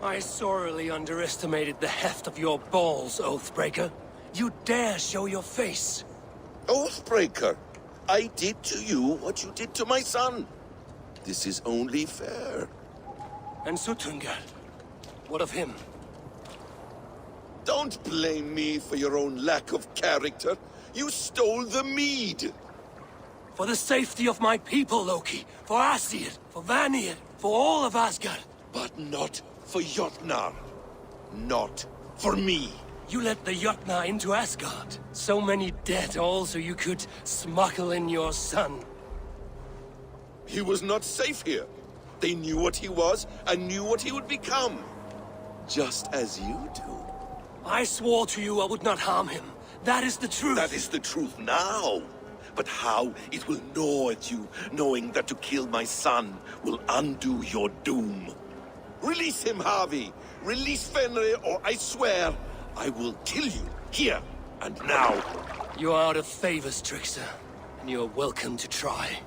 I sorely underestimated the heft of your balls, Oathbreaker. You dare show your face. Oathbreaker, I did to you what you did to my son. This is only fair. And Sutunga, what of him? Don't blame me for your own lack of character. You stole the mead. For the safety of my people, Loki. For Aesir, for Vanir, for all of Asgard. But not for Jotnar. Not for me. You let the Jotnar into Asgard. So many dead, all so you could smuggle in your son. He was not safe here. They knew what he was and knew what he would become. Just as you do. I swore to you I would not harm him. That is the truth. That is the truth now. But how it will gnaw at you, knowing that to kill my son will undo your doom. Release him, Harvey. Release Fenrir, or I swear, I will kill you, here and now. You are out of favors, Trickster. And you are welcome to try.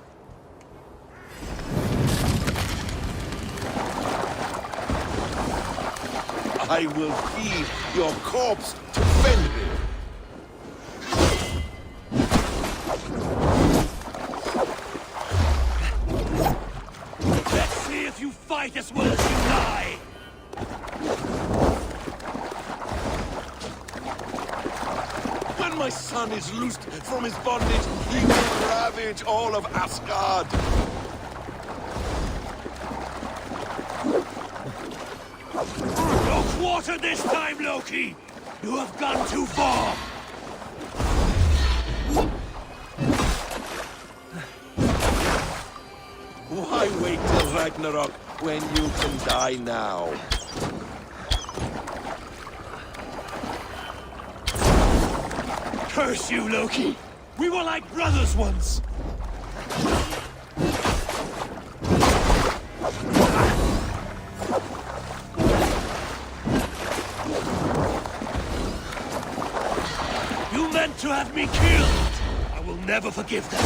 I will feed your corpse to Fenrir. Let's see if you fight as well as you lie! When my son is loosed from his bondage, he will ravage all of Asgard. No quarter this time, Loki! You have gone too far! Why wait till Ragnarok when you can die now? Curse you, Loki! We were like brothers once! You meant to have me killed! I will never forgive that!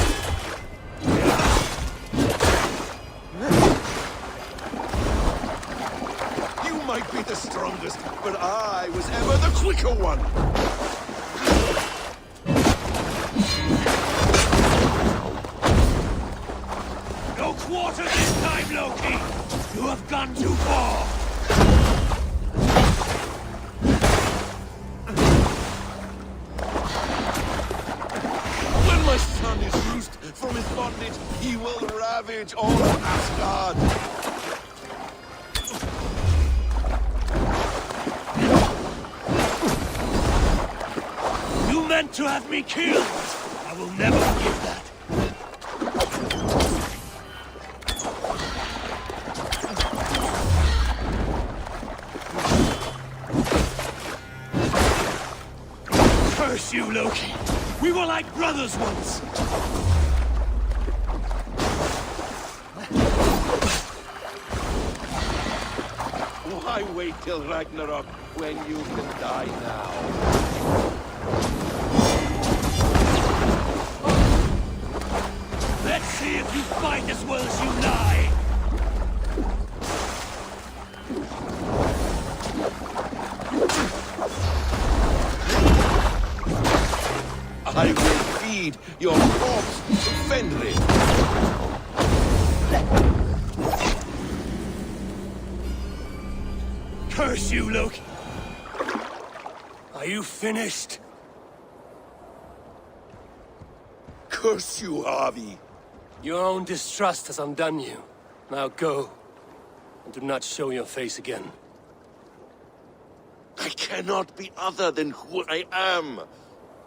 You might be the strongest, but I was ever the quicker one! No quarter this time, Loki! You have gone too far! When my son is loosed from his bondage, he will ravage all of Asgard! You meant to have me killed! I will never forgive that! Curse you, Loki! We were like brothers once! Why wait till Ragnarok when you can die now? Let's see if you fight as well as you lie! I will feed your corpse to Fenrir. Curse you, Loki! Are you finished? Curse you, Harvey. Your own distrust has undone you. Now go, and do not show your face again. I cannot be other than who I am.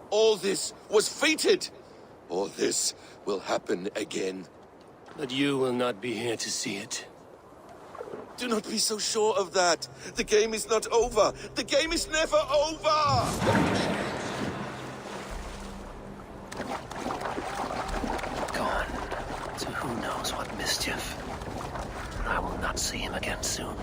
All this was fated. All this will happen again. But you will not be here to see it. Do not be so sure of that. The game is not over. The game is never over! Gone to who knows what mischief. I will not see him again soon.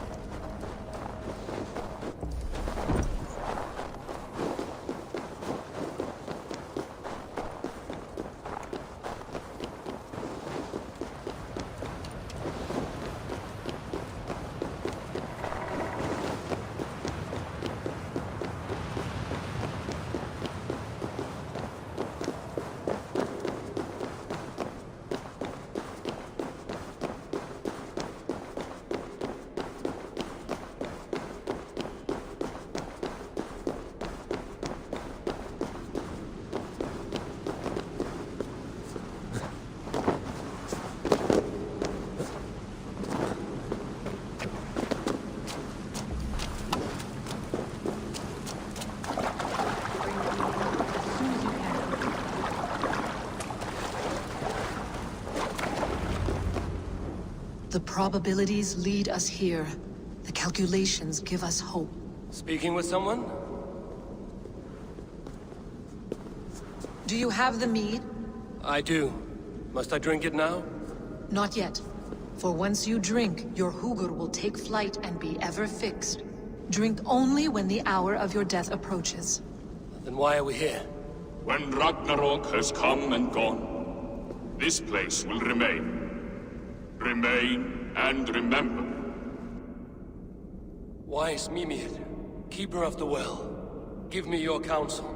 The probabilities lead us here. The calculations give us hope. Speaking with someone? Do you have the mead? I do. Must I drink it now? Not yet. For once you drink, your Hugur will take flight and be ever fixed. Drink only when the hour of your death approaches. Then why are we here? When Ragnarok has come and gone, this place will remain. Remain and remember. Wise Mimir, keeper of the well, give me your counsel.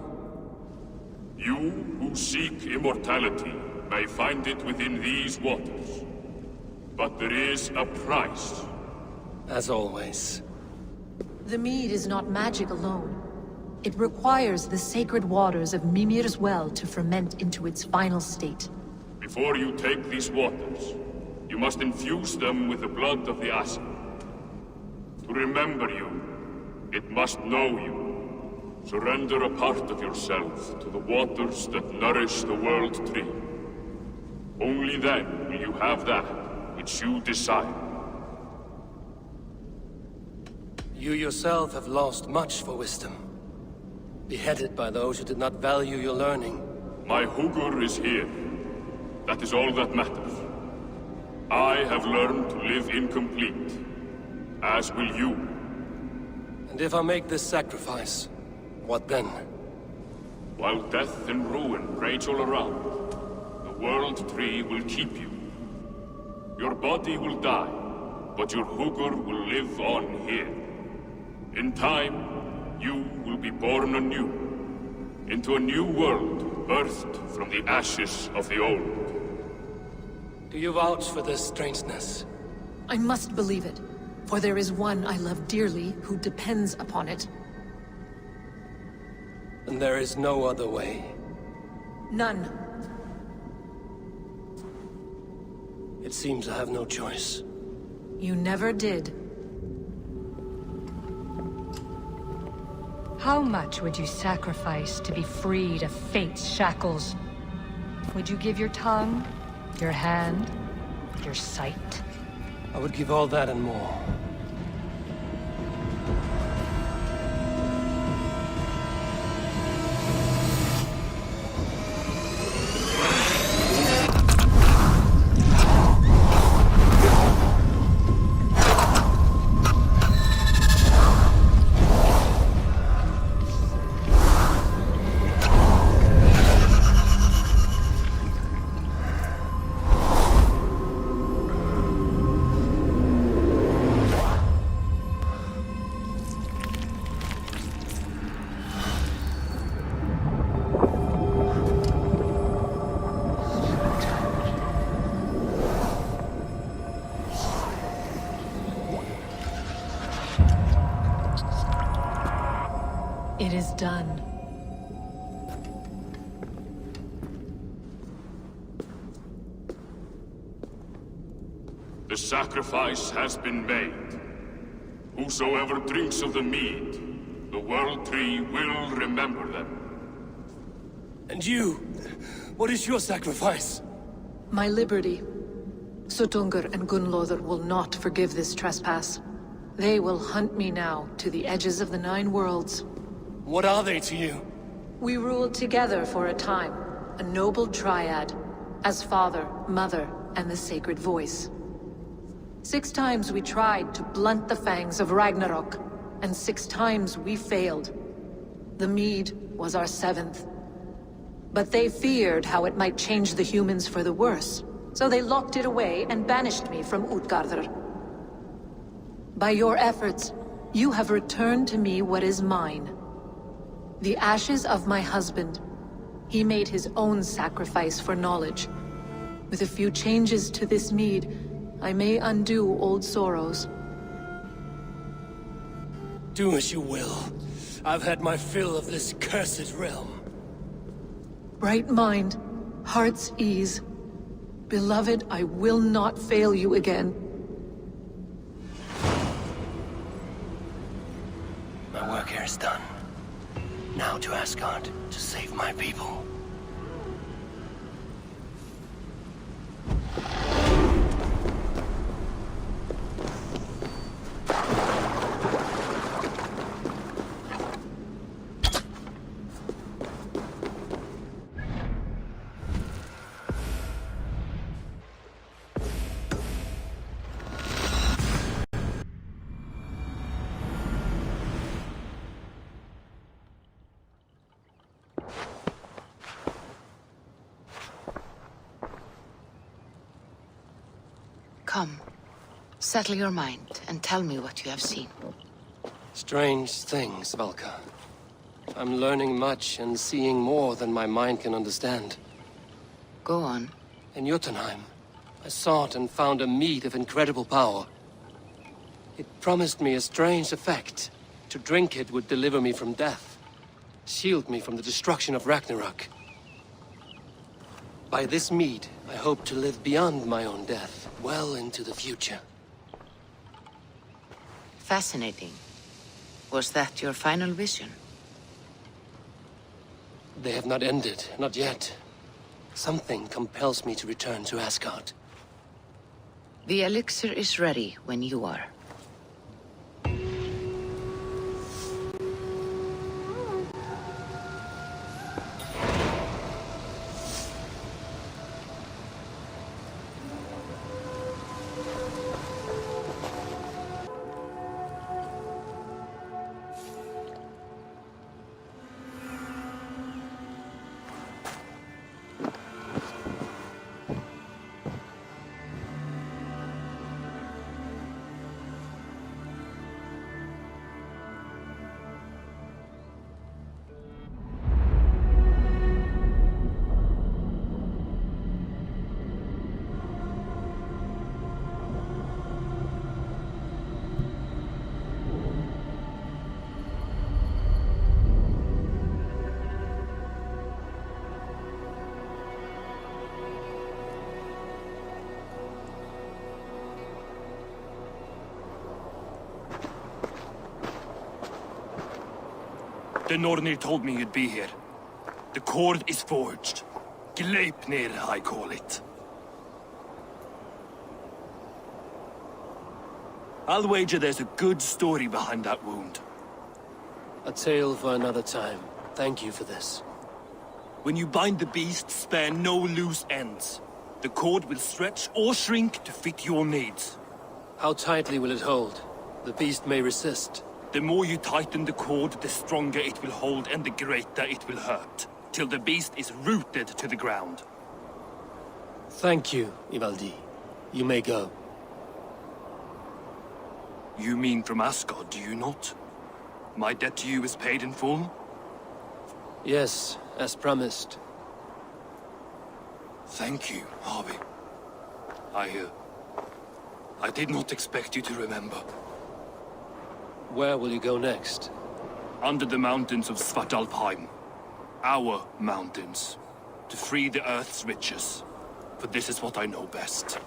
You who seek immortality may find it within these waters. But there is a price. As always. The mead is not magic alone. It requires the sacred waters of Mimir's well to ferment into its final state. Before you take these waters, you must infuse them with the blood of the Asa. To remember you, it must know you. Surrender a part of yourself to the waters that nourish the World Tree. Only then will you have that which you desire. You yourself have lost much for wisdom. Beheaded by those who did not value your learning. My Hugur is here. That is all that matters. I have learned to live incomplete, as will you. And if I make this sacrifice, what then? While death and ruin rage all around, the World Tree will keep you. Your body will die, but your Hugur will live on here. In time, you will be born anew, into a new world birthed from the ashes of the old. Do you vouch for this strangeness? I must believe it, for there is one I love dearly who depends upon it. And there is no other way. None. It seems I have no choice. You never did. How much would you sacrifice to be freed of fate's shackles? Would you give your tongue, your hand, your sight? I would give all that and more. It is done. The sacrifice has been made. Whosoever drinks of the mead, the World Tree will remember them. And you? What is your sacrifice? My liberty. Suttungr and Gunnlóðr will not forgive this trespass. They will hunt me now to the edges of the Nine Worlds. What are they to you? We ruled together for a time, a noble triad, as father, mother, and the sacred voice. 6 times we tried to blunt the fangs of Ragnarok, and 6 times we failed. The mead was our 7th. But they feared how it might change the humans for the worse, so they locked it away and banished me from Utgardr. By your efforts, you have returned to me what is mine. The ashes of my husband. He made his own sacrifice for knowledge. With a few changes to this mead, I may undo old sorrows. Do as you will. I've had my fill of this cursed realm. Bright mind, heart's ease. Beloved, I will not fail you again. My work here is done. Now to Asgard, to save my people. Come. Settle your mind and tell me what you have seen. Strange things, Valka. I'm learning much and seeing more than my mind can understand. Go on. In Jotunheim, I sought and found a mead of incredible power. It promised me a strange effect. To drink it would deliver me from death, shield me from the destruction of Ragnarok. By this mead, I hope to live beyond my own death, well into the future. Fascinating. Was that your final vision? They have not ended, not yet. Something compels me to return to Asgard. The elixir is ready when you are. The Nornir told me you'd be here. The cord is forged. Gleipnir, I call it. I'll wager there's a good story behind that wound. A tale for another time. Thank you for this. When you bind the beast, spare no loose ends. The cord will stretch or shrink to fit your needs. How tightly will it hold? The beast may resist. The more you tighten the cord, the stronger it will hold and the greater it will hurt. Till the beast is rooted to the ground. Thank you, Ivaldi. You may go. You mean from Asgard, do you not? My debt to you is paid in full? Yes, as promised. Thank you, Harvey. I did not expect you to remember. Where will you go next? Under the mountains of Svartalfheim. Our mountains. To free the Earth's riches. For this is what I know best.